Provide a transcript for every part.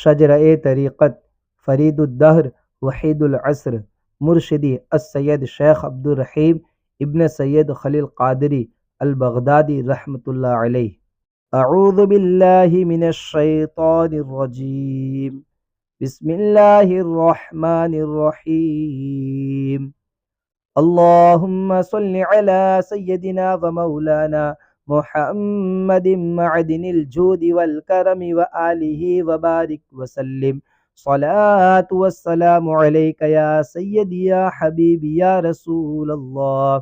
شجرۂ طریقت، فرید الدہر، وحید العصر، مرشدی السید شیخ عبد الرحیم ابن سید خلیل قادری البغدادی رحمۃ اللہ علیہ۔ اعوذ باللہ من الشیطان الرجیم، بسم اللہ الرحمن الرحیم۔ اللہم صل علی سیدنا و مولانا محمد معدن الجود والکرم وآلہ وبارک وسلم۔ صلاۃ والسلام علیک یا سیدی یا حبیبی یا رسول اللہ،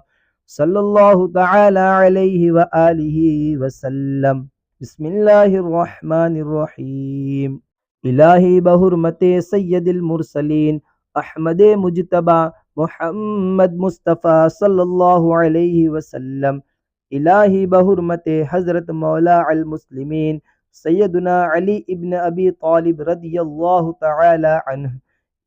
صلی اللہ تعالی علیہ وآلہ وسلم۔ بسم اللہ الرحمن الرحیم۔ الہی بحرمت سید المرسلین احمد مجتبی محمد مصطفیٰ صلی اللہ علیہ وسلم، الہی بحرمت حضرت مولا المسلمین سیدنا علی ابن ابی طالب رضی اللہ تعالی عنہ،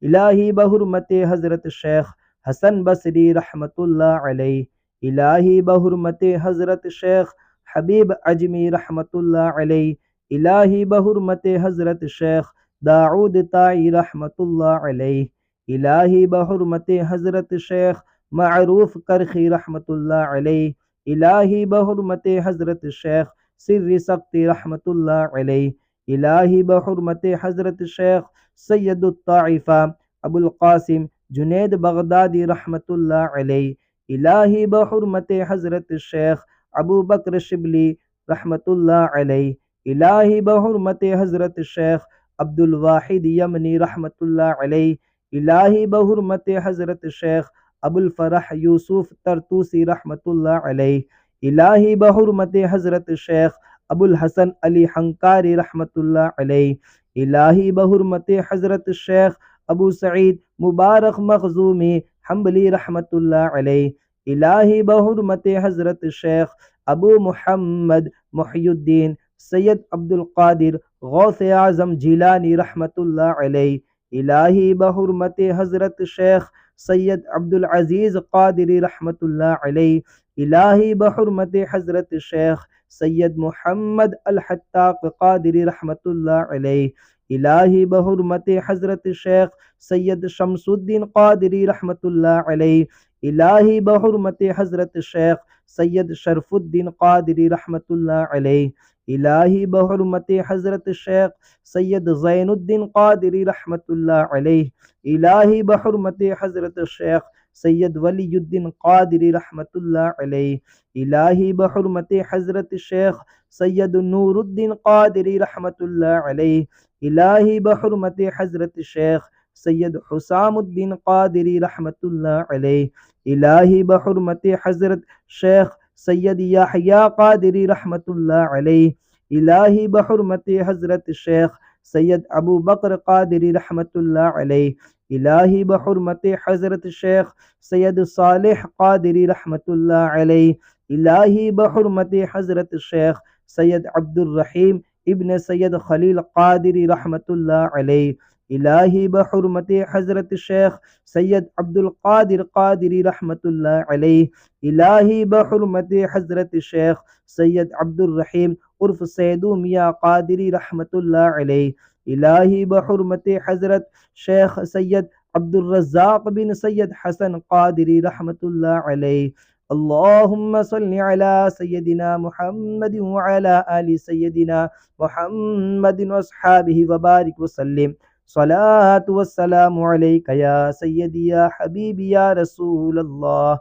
الہی بحرمت حضرت شیخ حسن بصری رحمۃ اللہ علیہ، الہی بحرمت حضرت شیخ حبیب عجمی رحمۃ اللہ علیہ، الہی بحرمت حضرت شیخ داؤد طائی رحمۃ اللہ علیہ، الہی بحرمت حضرت شیخ معروف کرخی رحمۃ اللہ علیہ، الہی بحرمت حضرت شیخ سر سقطی رحمۃ اللہ علیہ، الہی بحرمت حضرت شیخ سید الطائفہ ابو القاسم جنید بغدادی رحمۃ اللہ علیہ، الہی بحرمت حضرت شیخ ابو بکر شبلی رحمۃ اللہ علیہ، الہی بحرمت حضرت شیخ عبد الواحد یمنی رحمۃ اللہ علیہ، الہی بحرمت حضرت شیخ ابو الفرح یوسف طرطوسی رحمۃ اللہ علیہ، الہی بحرمت حضرت شیخ ابو الحسن علی حنکاری رحمۃ اللہ علیہ، الہی بحرمت حضرت شیخ ابو سعید مبارک مخزومی حنبلی رحمۃ اللہ علیہ، الہی بحرمت حضرت شیخ ابو محمد محی الدین سید عبد القادر غوث اعظم جیلانی رحمۃ اللہ علیہ، الہی بحرمت حضرت شیخ سید عبد العزیز قادری رحمۃ اللہ علیہ، الہی بحرمت حضرت شیخ سید محمد الحطاق قادری رحمۃ اللہ علیہ، الہی بحرمت حضرت شیخ سید شمس الدین قادری رحمۃ اللہ علیہ، الہی بحرمت حضرت شیخ سید شرف الدین قادری رحمۃ اللہ علیہ، الہی بحرمت حضرت شیخ سید زین الدین قادری رحمۃ اللہ علیہ، الہی بحرمت حضرت شیخ سید ولی الدین قادری رحمۃ اللہ علیہ، الہی بحرمت حضرت شیخ سید نور الدین قادری رحمۃ اللہ علیہ، الہی بحرمت حضرت شیخ سید حسام الدین قادری رحمۃ اللہ علیہ، الہی بحرمت حضرت شیخ سید یحییٰ قادری رحمۃ اللہ علیہ، الہی بحرمت حضرت شیخ سید ابو بکر قادری رحمۃ اللہ علیہ، الہی بحرمت حضرت شیخ سید صالح قادری رحمۃ اللہ علیہ، الہی بحرمت حضرت شیخ سید عبد الرحیم ابن سید خلیل قادری رحمۃ اللہ علیہ، الہی بحرمت حضرت شیخ سید عبد القادر قادری رحمۃ اللہ علیہ، الہی بحرمت حضرت شیخ سید عبد الرحیم عرف سیدو میاں قادری رحمۃ اللہ علیہ، الہی بحرمت حضرت شیخ سید عبد الرزاق بن سید حسن قادری رحمۃ اللہ علیہ۔ اللہم صل علی سیدنا محمد وعلی آل سیدنا محمد واصحابہ وبارک وسلم۔ صلاۃ والسلام علیک یا سیدی یا حبیبی یا رسول اللہ،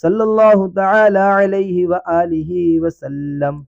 صلی اللہ تعالی علیہ وآلہ وسلم۔